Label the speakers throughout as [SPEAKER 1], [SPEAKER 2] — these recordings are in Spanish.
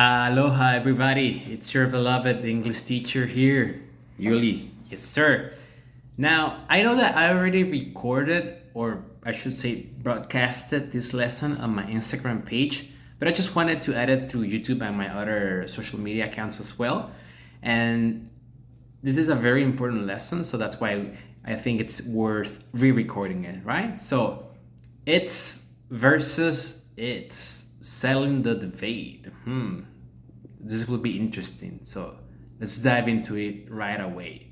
[SPEAKER 1] Aloha everybody, it's your beloved English teacher here, Yuli. Yes sir. Now, I know that I already recorded, or I should say broadcasted this lesson on my Instagram page, but I just wanted to add it through YouTube and my other social media accounts as well. And this is a very important lesson, so that's why I think it's worth re-recording it, right? So, it's versus it's. Selling the debate. This will be interesting. So let's dive into it right away.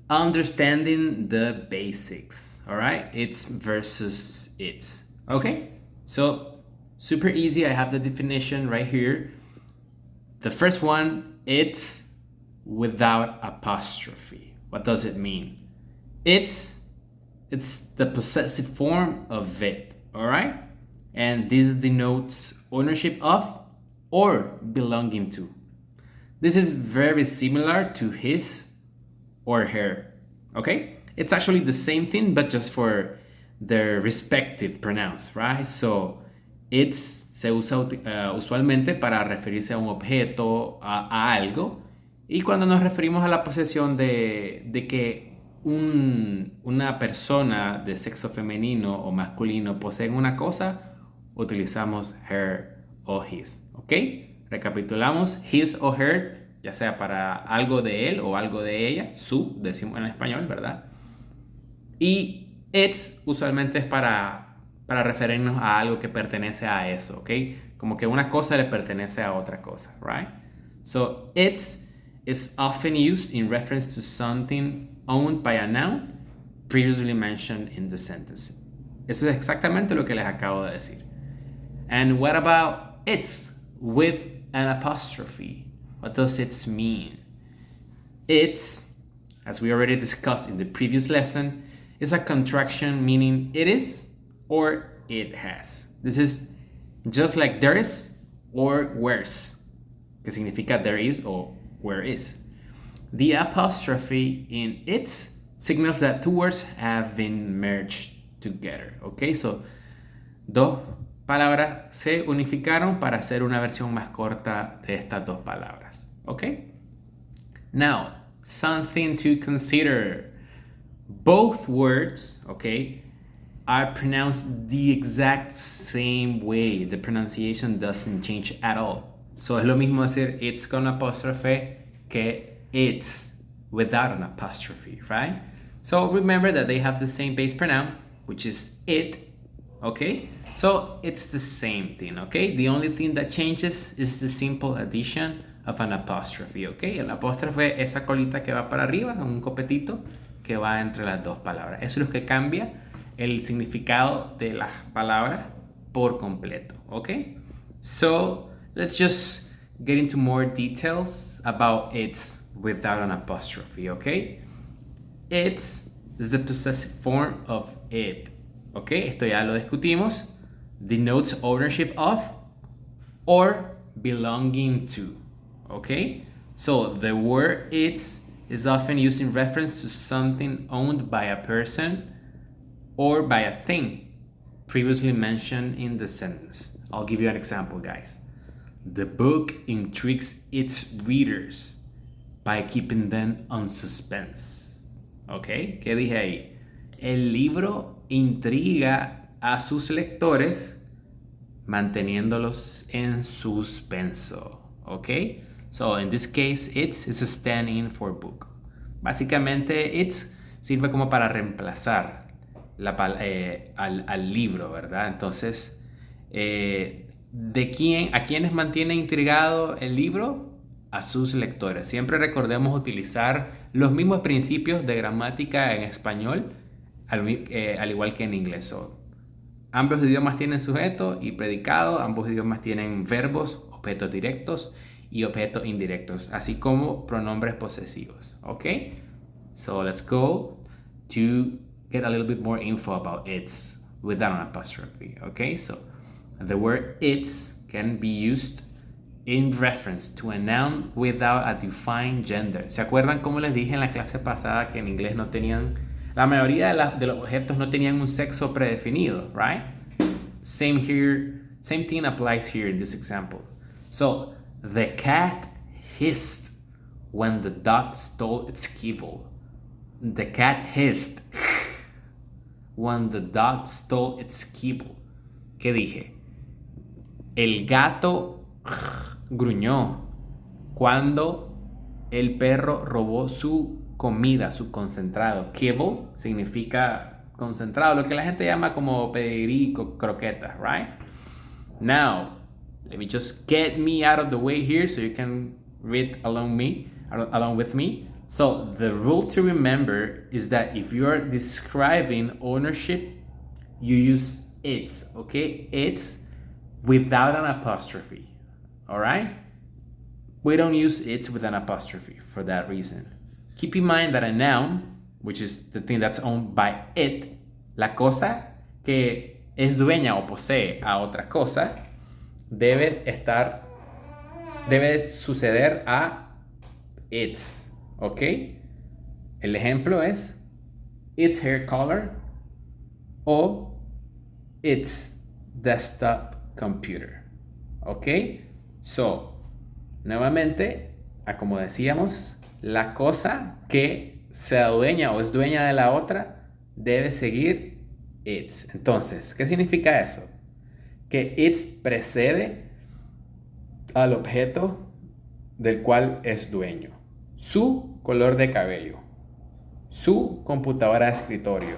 [SPEAKER 1] Understanding the basics. All right, it's versus it's. Okay, so super easy. I have the definition right here. The first one, it's without apostrophe. What does it mean? It's the possessive form of it. All right. And this denotes ownership of or belonging to. This is very similar to his or her, okay? It's actually the same thing, but just for their respective pronouns, right? So, it's se usa usualmente para referirse a un objeto, a algo, y cuando nos referimos a la posesión de que una persona de sexo femenino o masculino poseen una cosa, utilizamos her o his, ¿ok? Recapitulamos, his o her, ya sea para algo de él o algo de ella, su, decimos en español, ¿verdad? Y it's usualmente es para referirnos a algo que pertenece a eso, ¿ok? Como que una cosa le pertenece a otra cosa, right? So, it's is often used in reference to something owned by a noun previously mentioned in the sentence. Eso es exactamente lo que les acabo de decir. And what about it's with an apostrophe? What does it mean? It's, as we already discussed in the previous lesson, is a contraction meaning it is or it has. This is just like there is or where's, que significa there is or where is. The apostrophe in it's signals that two words have been merged together. Okay, so dos palabras se unificaron para hacer una versión más corta de estas dos palabras. Okay? Now, something to consider. Both words, okay, are pronounced the exact same way. The pronunciation doesn't change at all. So es lo mismo decir it's con apostrophe que it's without an apostrophe, right? So remember that they have the same base pronoun, which is it. Okay, so it's the same thing, okay? The only thing that changes is the simple addition of an apostrophe, okay? El apóstrofe es esa colita que va para arriba, un copetito que va entre las dos palabras. Eso es lo que cambia el significado de las palabras por completo, okay? So let's just get into more details about it's without an apostrophe, okay? It's is the possessive form of it. Ok, esto ya lo discutimos. Denotes ownership of or belonging to. Ok, so the word it's is often used in reference to something owned by a person or by a thing previously mentioned in the sentence. I'll give you an example, guys. The book intrigues its readers by keeping them on suspense. Ok, ¿qué dije ahí? El libro intriga a sus lectores manteniéndolos en suspenso. Okay? So in this case, it's is a stand-in for book. Básicamente, it's sirve como para reemplazar al libro, ¿verdad? Entonces, ¿a quiénes mantiene intrigado el libro? A sus lectores. Siempre recordemos utilizar los mismos principios de gramática en español al igual que en inglés. So, ambos idiomas tienen sujeto y predicado, ambos idiomas tienen verbos, objetos directos y objetos indirectos, así como pronombres posesivos. Okay? So let's go to get a little bit more info about it's without an apostrophe. Okay? So the word it's can be used in reference to a noun without a defined gender. ¿Se acuerdan cómo les dije en la clase pasada que en inglés no tenían... La mayoría de los objetos no tenían un sexo predefinido, right? Same thing applies here in this example. So, The cat hissed when the dog stole its kibble. The cat hissed when the dog stole its kibble. ¿Qué dije? El gato gruñó cuando el perro robó su comida, su concentrado. Kibble significa concentrado, lo que la gente llama como pedigrí, croquetas, right? Now, let me just get me out of the way here so you can read along with me. So the rule to remember is that if you are describing ownership, you use its, okay? It's without an apostrophe, all right? We don't use it with an apostrophe for that reason. Keep in mind that a noun, which is the thing that's owned by it, la cosa que es dueña o posee a otra cosa, debe suceder a its, ¿ok? El ejemplo es its hair color o its desktop computer, ¿ok? So, nuevamente, como decíamos, la cosa que sea dueña o es dueña de la otra debe seguir its. Entonces, ¿qué significa eso? Que its precede al objeto del cual es dueño. Su color de cabello, su computadora de escritorio.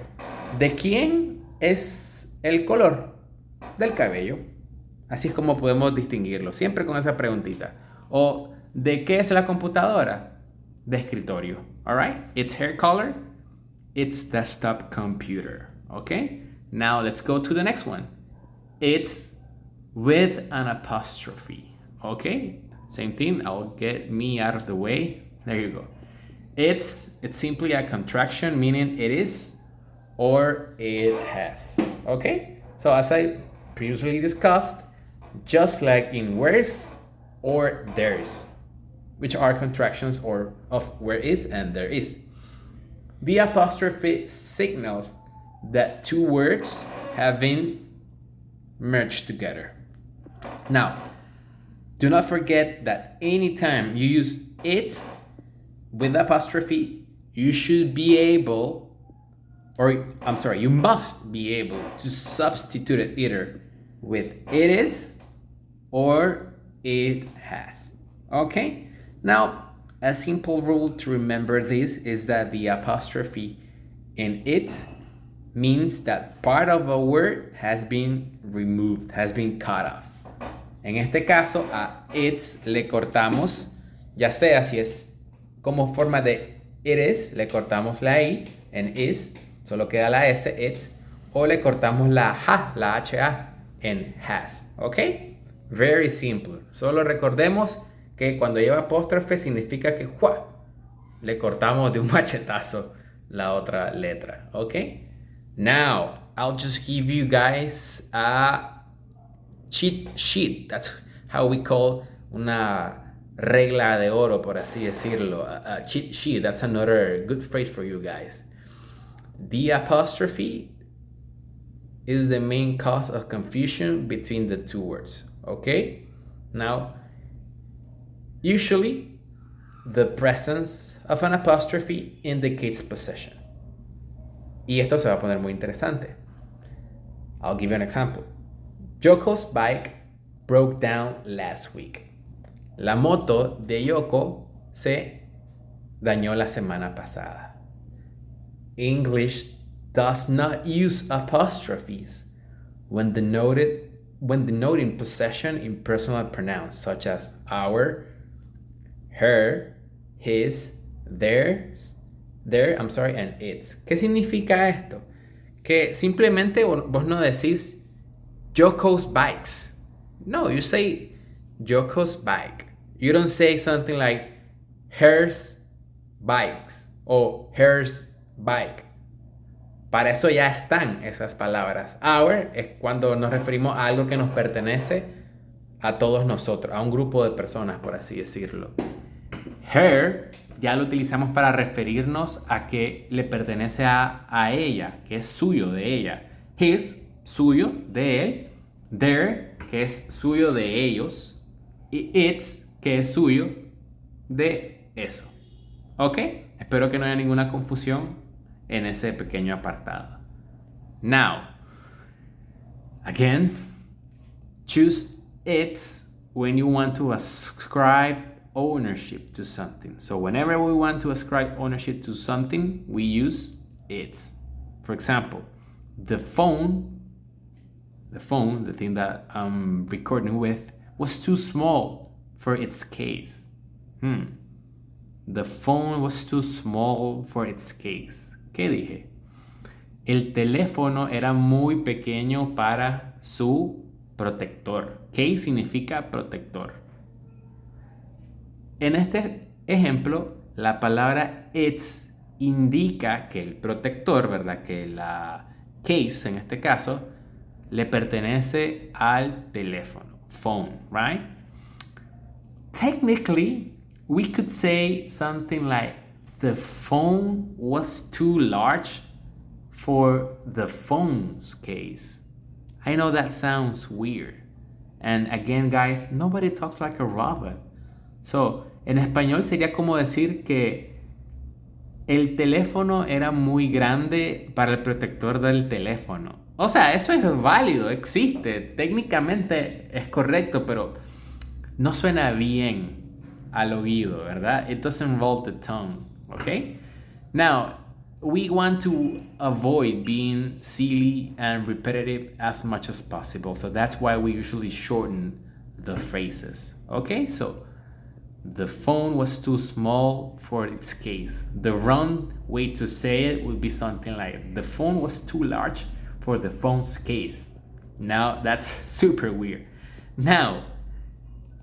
[SPEAKER 1] ¿De quién es el color? Del cabello. Así es como podemos distinguirlo, siempre con esa preguntita. ¿O de qué es la computadora? De escritorio. Alright? Its hair color, its desktop computer. Okay? Now let's go to the next one. It's with an apostrophe. Okay? Same thing. I'll get me out of the way. There you go. It's simply a contraction, meaning it is or it has. Okay? So as I previously discussed, just like in where's or there's, which are contractions of where is and there is. The apostrophe signals that two words have been merged together. Now, do not forget that anytime you use it with apostrophe, you should be able, you must be able to substitute it either with it is or it has. Okay? Now, a simple rule to remember this is that the apostrophe in it means that part of a word has been removed, has been cut off. En este caso, a it's le cortamos, ya sea si es como forma de it is, le cortamos la i en is, solo queda la s, it's, o le cortamos la ha en has. ¿Ok? Very simple. Solo recordemos que cuando lleva apóstrofe significa que le cortamos de un machetazo la otra letra. ¿Ok? Now, I'll just give you guys a cheat sheet. That's how we call una regla de oro, por así decirlo. A cheat sheet. That's another good phrase for you guys. The apostrophe is the main cause of confusion between the two words. Okay? Now, usually, the presence of an apostrophe indicates possession. Y esto se va a poner muy interesante. I'll give you an example. Yoko's bike broke down last week. La moto de Yoko se dañó la semana pasada. English does not use apostrophes when denoting possession in personal pronouns such as our, her, his, theirs, and its. ¿Qué significa esto? Que simplemente vos no decís Yoko's bikes. No, you say Yoko's bike. You don't say something like her's bikes o her's bike. Para eso ya están esas palabras. Our es cuando nos referimos a algo que nos pertenece a todos nosotros, a un grupo de personas, por así decirlo. Her ya lo utilizamos para referirnos a que le pertenece a ella, que es suyo, de ella. His, suyo, de él. Their, que es suyo, de ellos. Y its, que es suyo de eso. ¿Ok? Espero que no haya ninguna confusión en ese pequeño apartado. Now, again, choose it's when you want to ascribe ownership to something. So whenever we want to ascribe ownership to something, we use it's. For example, the phone, the thing that I'm recording with, was too small for its case. The phone was too small for its case. ¿Qué dije? El teléfono era muy pequeño para su protector. Case significa protector. En este ejemplo, la palabra it's indica que el protector, ¿verdad? Que la case, en este caso, le pertenece al teléfono. Phone, right? Technically, we could say something like the phone was too large for the phone's case. I know that sounds weird. And again, guys, nobody talks like a robot. So, en español sería como decir que el teléfono era muy grande para el protector del teléfono. O sea, eso es válido, existe. Técnicamente es correcto, pero no suena bien al oído, ¿verdad? It doesn't roll the tongue, okay? Now, we want to avoid being silly and repetitive as much as possible. So that's why we usually shorten the phrases, okay? So, the phone was too small for its case. The wrong way to say it would be something like, the phone was too large for the phone's case. Now, that's super weird. Now,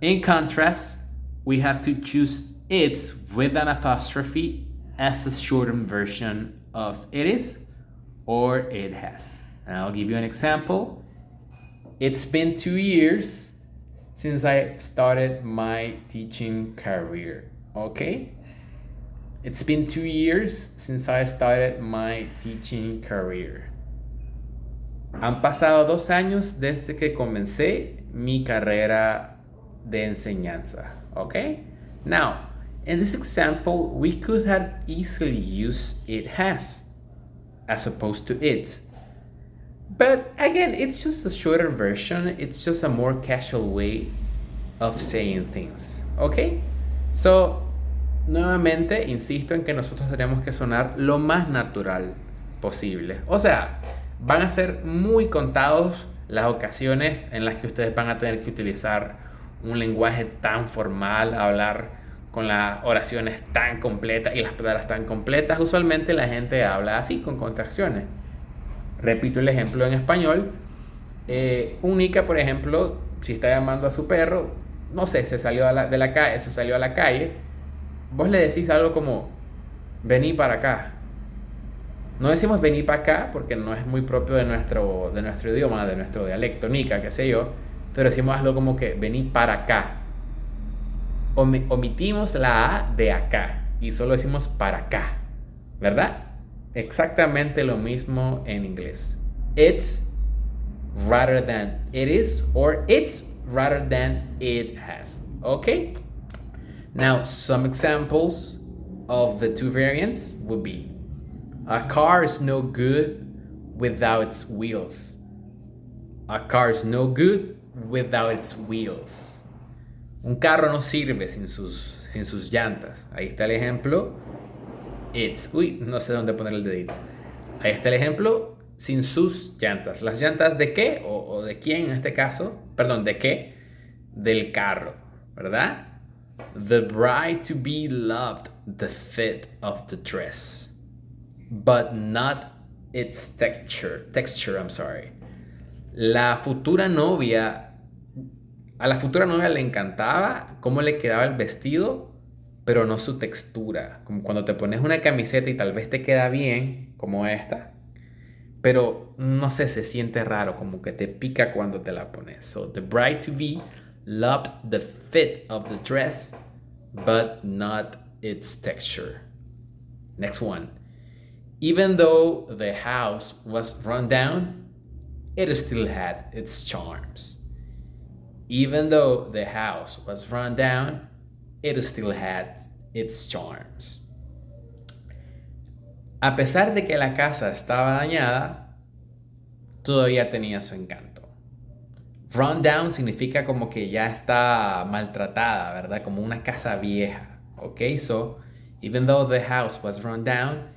[SPEAKER 1] in contrast, we have to choose it's with an apostrophe as a shortened version of it is or it has. And I'll give you an example. It's been 2 years since I started my teaching career. Okay? It's been 2 years since I started my teaching career. Han pasado 2 años desde que comencé mi carrera de enseñanza. Okay? Now, in this example, we could have easily used it has as opposed to it. But again, it's just a shorter version. It's just a more casual way of saying things. Okay? So, nuevamente, insisto en que nosotros tenemos que sonar lo más natural posible. O sea, van a ser muy contados las ocasiones en las que ustedes van a tener que utilizar un lenguaje tan formal, hablar con las oraciones tan completas y las palabras tan completas. Usualmente la gente habla así, con contracciones. Repito el ejemplo en español. Un Nica, por ejemplo, si está llamando a su perro, no sé, se salió a la calle, vos le decís algo como, vení para acá. No decimos vení para acá porque no es muy propio de nuestro idioma, de nuestro dialecto Nica, qué sé yo, pero decimos algo como que vení para acá. Omitimos la A de acá y solo decimos para acá, ¿verdad? Exactamente lo mismo en inglés. It's rather than it is, or it's rather than it has. Okay? Now, some examples of the two variants would be, a car is no good without its wheels. A car is no good without its wheels. Un carro no sirve sin sus llantas. Ahí está el ejemplo. No sé dónde poner el dedito. Ahí está el ejemplo, sin sus llantas. ¿Las llantas de qué? O de quién en este caso. Perdón, ¿de qué? Del carro, ¿verdad? The bride to be loved the fit of the dress, but not its texture. A la futura novia le encantaba cómo le quedaba el vestido, pero no su textura. Como cuando te pones una camiseta y tal vez te queda bien, como esta, pero no sé, se siente raro, como que te pica cuando te la pones. So, the bride to be loved the fit of the dress, but not its texture. Next one. Even though the house was run down, it still had its charms. Even though the house was run down, it still had its charms. A pesar de que la casa estaba dañada, todavía tenía su encanto. Run down significa como que ya está maltratada, ¿verdad? Como una casa vieja. Okay, so even though the house was run down,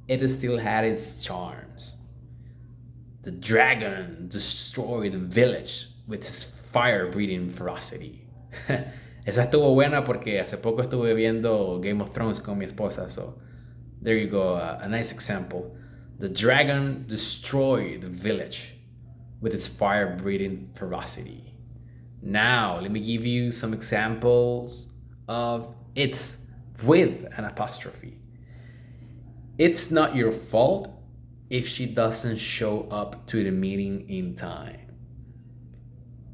[SPEAKER 1] it still had its charms. The dragon destroyed the village with his fire-breathing ferocity. Esa estuvo buena porque hace poco estuve viendo Game of Thrones con mi esposa, so there you go, a nice example. The dragon destroyed the village with its fire-breathing ferocity. Now, let me give you some examples of it's with an apostrophe. It's not your fault if she doesn't show up to the meeting in time.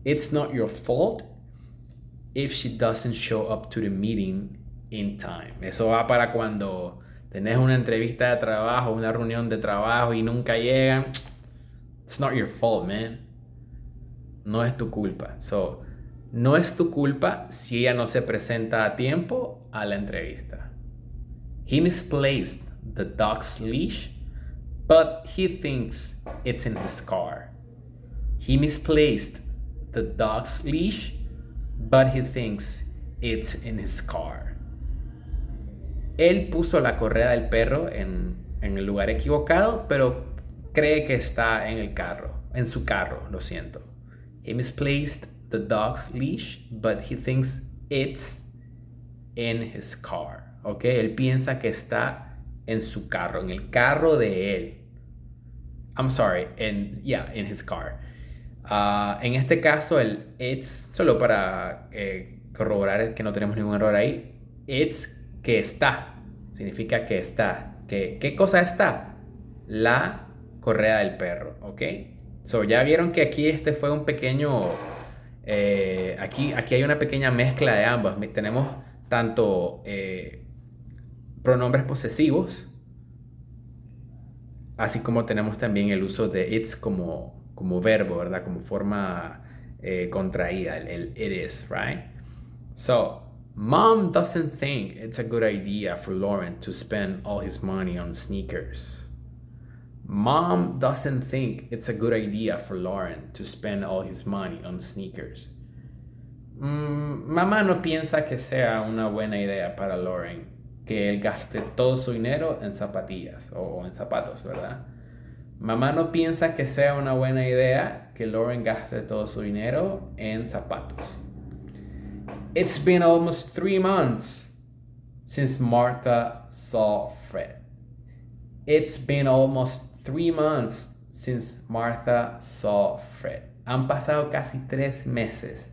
[SPEAKER 1] It's not your fault if she doesn't show up to the meeting in time. Eso va para cuando tenés una entrevista de trabajo, una reunión de trabajo y nunca llegan. It's not your fault, man. No es tu culpa. So, no es tu culpa si ella no se presenta a tiempo a la entrevista. He misplaced the dog's leash, but he thinks it's in his car. He misplaced the dog's leash, but he thinks it's in his car. Él puso la correa del perro en el lugar equivocado, pero cree que está en el carro, en su carro, lo siento. He misplaced the dog's leash, but he thinks it's in his car. ¿Ok? Él piensa que está en su carro, en el carro de él. I'm sorry, in his car. En este caso, el it's, solo para corroborar que no tenemos ningún error ahí, it's que está, significa que está. ¿Qué cosa está? La correa del perro, ¿ok? So, ya vieron que aquí este fue un pequeño, aquí hay una pequeña mezcla de ambos. Tenemos tanto pronombres posesivos, así como tenemos también el uso de it's como verbo, ¿verdad? Como forma contraída, el it is, right? So, Mom doesn't think it's a good idea for Lauren to spend all his money on sneakers. Mom doesn't think it's a good idea for Lauren to spend all his money on sneakers. Mamá no piensa que sea una buena idea para Lauren que él gaste todo su dinero en zapatillas o en zapatos, ¿verdad? Mamá no piensa que sea una buena idea que Lauren gaste todo su dinero en zapatos. It's been almost 3 months since Martha saw Fred. It's been almost 3 months since Martha saw Fred. Han pasado casi 3 meses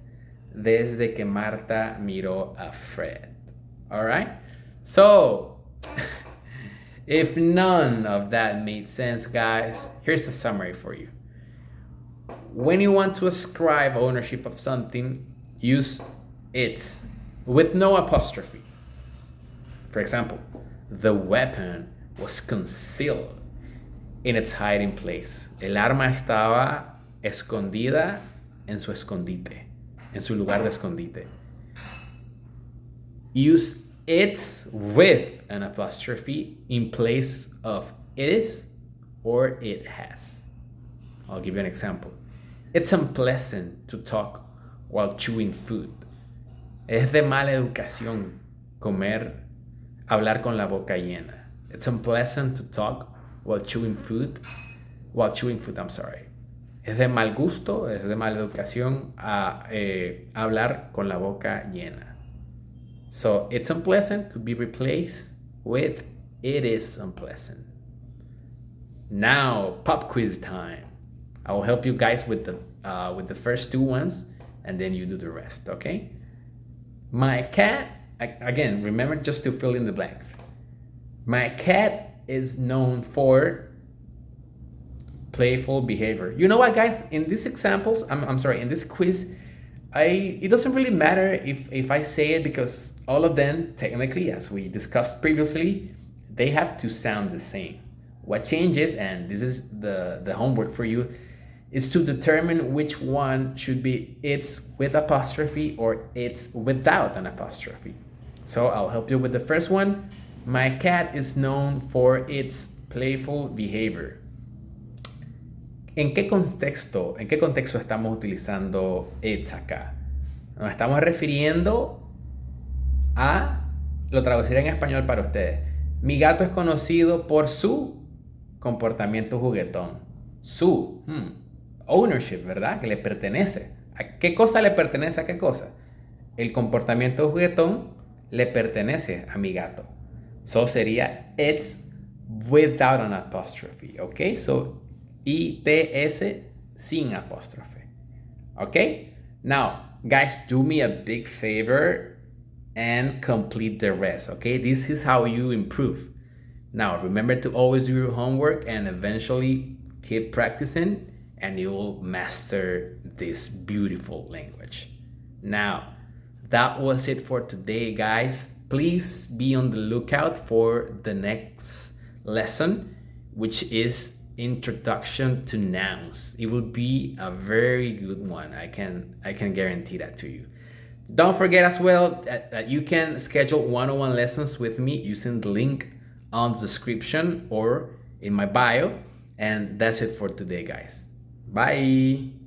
[SPEAKER 1] desde que Marta miró a Fred. Alright? So, if none of that made sense, guys, here's a summary for you. When you want to ascribe ownership of something, use it's with no apostrophe. For example, the weapon was concealed in its hiding place. El arma estaba escondida en su escondite, en su lugar de escondite. Use it's with an apostrophe in place of is or it has. I'll give you an example. It's unpleasant to talk while chewing food. Es de mala educación hablar con la boca llena. It's unpleasant to talk while chewing food. Es de mal gusto, es de mala educación hablar con la boca llena. So, it's unpleasant could be replaced with it is unpleasant. Now, pop quiz time. I will help you guys with the first 2 ones, and then you do the rest, okay? My cat, again, remember just to fill in the blanks. My cat is known for playful behavior. You know what, guys? In these examples, in this quiz, it doesn't really matter if I say it because all of them, technically, as we discussed previously, they have to sound the same. What changes, and this is the homework for you, is to determine which one should be it's with apostrophe or it's without an apostrophe. So I'll help you with the first one. My cat is known for its playful behavior. ¿En qué contexto estamos utilizando it's acá? Nos estamos refiriendo a, lo traduciré en español para ustedes. Mi gato es conocido por su comportamiento juguetón. Su ownership, ¿verdad? Que le pertenece. ¿A qué cosa le pertenece a qué cosa? El comportamiento juguetón le pertenece a mi gato. So sería it's without an apostrophe, ¿ok? So ITS sin apostrophe, ¿ok? Now, guys, do me a big favor and complete the rest, okay? This is how you improve. Now, remember to always do your homework and eventually keep practicing and you will master this beautiful language. Now, that was it for today, guys. Please be on the lookout for the next lesson, which is Introduction to Nouns. It will be a very good one. I can guarantee that to you. Don't forget as well that you can schedule one-on-one lessons with me using the link on the description or in my bio. And that's it for today, guys. Bye.